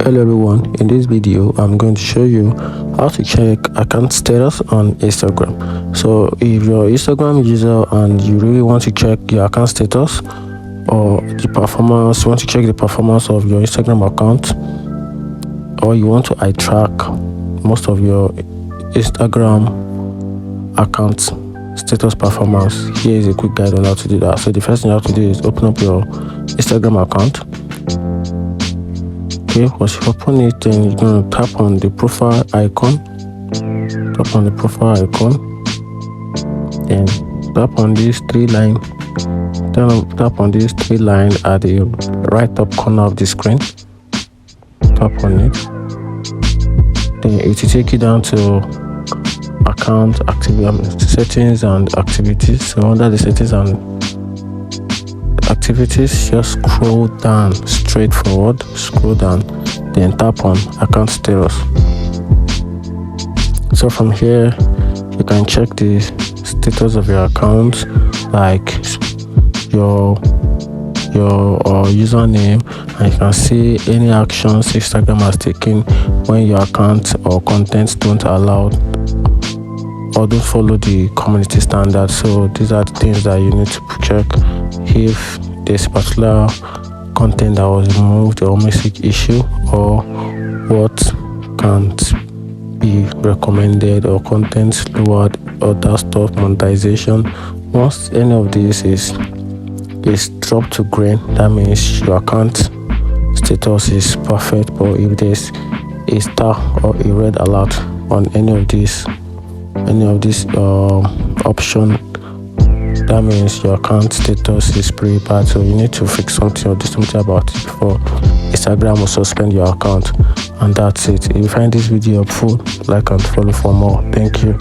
Hello everyone, in this video I'm going to show you how to check account status on Instagram. So if you're an Instagram user and you really want to check your account status or the performance, you want to check the performance of your Instagram account, or you want to eye track most of your Instagram account status performance, here is a quick guide on how to do that. So the first thing you have to do is open up your Instagram account. Okay, once you open it, then you're going to tap on the profile icon. Tap on the profile icon, then tap on this three line at the right top corner of the screen. Tap on it, then it will take you down to account activity settings and activities. So under the settings and activities, just scroll down, straightforward scroll down, then tap on account status. So from here you can check the status of your account, like your username, and you can see any actions Instagram has taken when your account or contents don't allow or don't follow the community standards. So these are the things that you need to check. If there's a particular content that was removed or message issue, or what can't be recommended, or content lowered, or that stuff, monetization. Once any of this is dropped to green, that means your account status is perfect. But if there's a star or a red alert on any of these option, that means your account status is pretty bad. So you need to fix something or do something about it before Instagram will suspend your account. And that's it. If you find this video helpful, like and follow for more. Thank you.